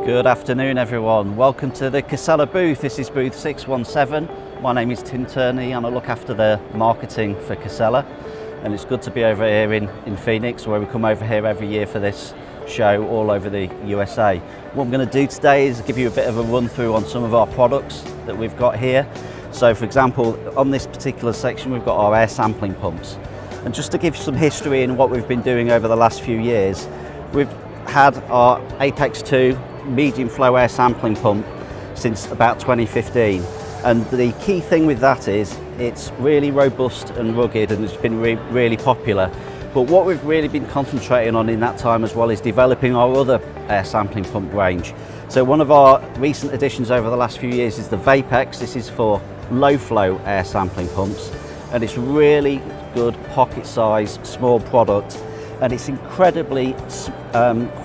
Good afternoon everyone, welcome to the Casella booth. This is booth 617. My name is Tim Turney and I look after the marketing for Casella, and it's good to be over here in Phoenix, where we come over here every year for this show all over the USA. What I'm going to do today is give you a bit of a run through on some of our products that we've got here. So for example, on this particular section we've got our air sampling pumps, and just to give some history in what we've been doing over the last few years, we've had our Apex 2 medium flow air sampling pump since about 2015, and the key thing with that is it's really robust and rugged, and it's been really popular. But what we've really been concentrating on in that time as well is developing our other air sampling pump range. So one of our recent additions over the last few years is the Vapex. This is for low flow air sampling pumps, and it's really good pocket size small product, and it's incredibly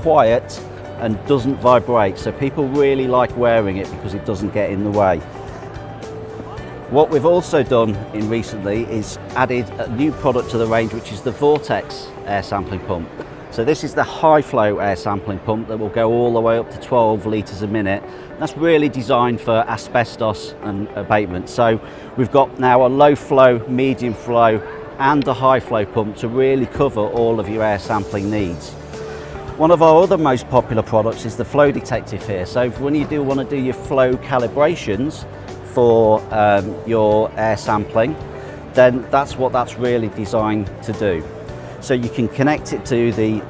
quiet and doesn't vibrate, so people really like wearing it because it doesn't get in the way. What we've also done recently is added a new product to the range, which is the Vortex air sampling pump. So this is the high flow air sampling pump that will go all the way up to 12 litres a minute. That's really designed for asbestos and abatement. So we've got now a low flow, medium flow and a high flow pump to really cover all of your air sampling needs. One of our other most popular products is the flow detective here. So when you do want to do your flow calibrations for your air sampling, then that's what that's really designed to do. So you can connect it to the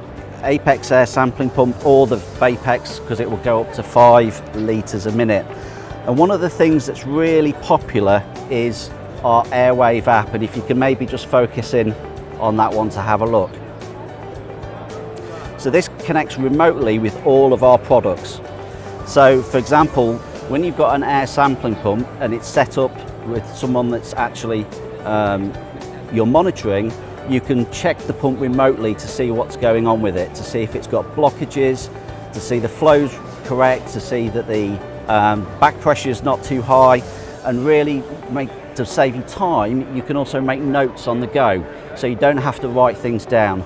Apex air sampling pump or the Vapex, because it will go up to 5 litres a minute. And one of the things that's really popular is our Airwave app, and if you can maybe just focus in on that one to have a look. So this connects remotely with all of our products. So for example, when you've got an air sampling pump and it's set up with someone that's actually you're monitoring, you can check the pump remotely to see what's going on with it, to see if it's got blockages, to see the flow's correct, to see that the back pressure is not too high, and really to save you time, you can also make notes on the go, so you don't have to write things down.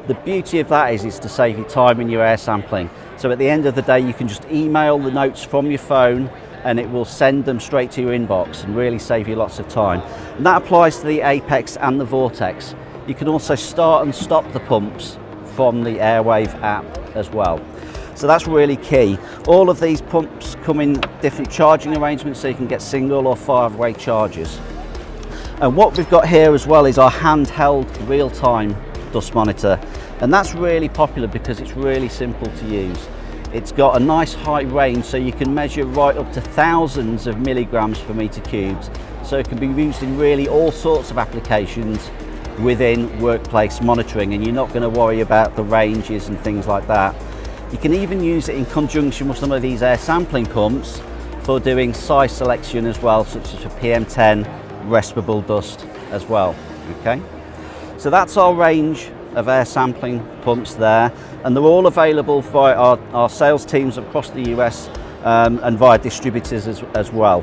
The beauty of that is to save you time in your air sampling. So at the end of the day, you can just email the notes from your phone and it will send them straight to your inbox and really save you lots of time. And that applies to the Apex and the Vortex. You can also start and stop the pumps from the Airwave app as well. So that's really key. All of these pumps come in different charging arrangements, so you can get single or 5-way chargers. And what we've got here as well is our handheld real-time dust monitor, and that's really popular because it's really simple to use. It's got a nice high range, so you can measure right up to thousands of milligrams per meter cubed, so it can be used in really all sorts of applications within workplace monitoring, and you're not going to worry about the ranges and things like that. You can even use it in conjunction with some of these air sampling pumps for doing size selection as well, such as for PM10 respirable dust as well. Okay, so that's our range of air sampling pumps there, and they're all available via our sales teams across the US and via distributors as well.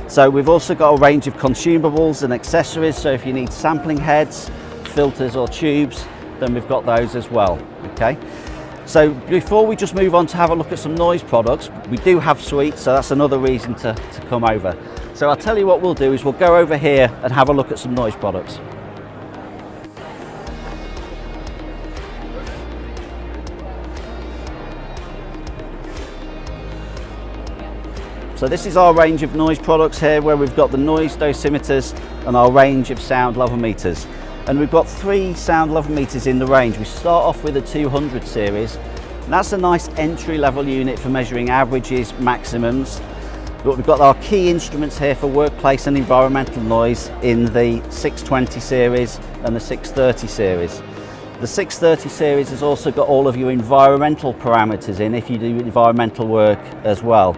So we've also got a range of consumables and accessories, so if you need sampling heads, filters or tubes, then we've got those as well. Okay, so before we just move on to have a look at some noise products, we do have suites, so that's another reason to come over. So I'll tell you what we'll do is we'll go over here and have a look at some noise products. So this is our range of noise products here, where we've got the noise dosimeters and our range of sound level meters. And we've got 3 sound level meters in the range. We start off with a 200 series, and that's a nice entry level unit for measuring averages, maximums. But we've got our key instruments here for workplace and environmental noise in the 620 series and the 630 series. The 630 series has also got all of your environmental parameters in if you do environmental work as well.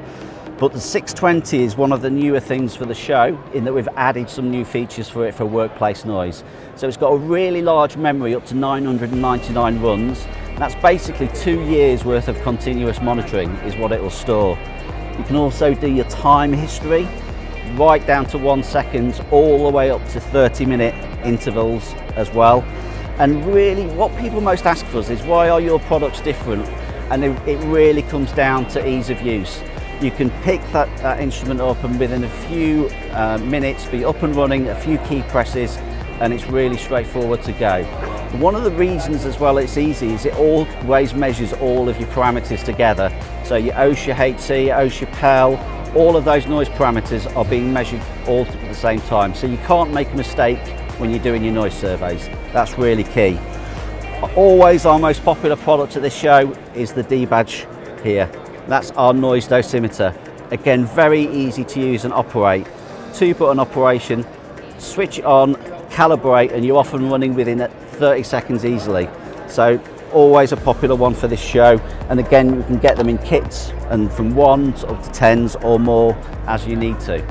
But the 620 is one of the newer things for the show, in that we've added some new features for it for workplace noise. So it's got a really large memory, up to 999 runs. That's basically 2 years worth of continuous monitoring is what it will store. You can also do your time history, right down to 1 second, all the way up to 30-minute intervals as well. And really what people most ask for us is, why are your products different? and it really comes down to ease of use. You can pick that instrument up and within a few minutes be up and running, a few key presses, and it's really straightforward to go. One of the reasons as well it's easy is it always measures all of your parameters together. So your AIHA, AIHce, PEL, all of those noise parameters are being measured all at the same time. So you can't make a mistake when you're doing your noise surveys. That's really key. Always our most popular product at this show is the D badge here. That's our noise dosimeter. Again, very easy to use and operate. 2-button operation, switch it on, calibrate, and you're off and running within 30 seconds easily. So always a popular one for this show. And again, you can get them in kits and from 1s up to 10s or more as you need to.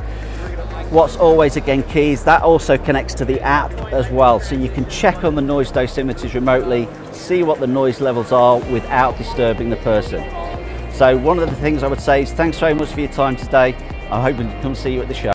What's always again key is that also connects to the app as well, so you can check on the noise dosimeters remotely, see what the noise levels are without disturbing the person. So one of the things I would say is thanks very much for your time today. I hope we can come see you at the show.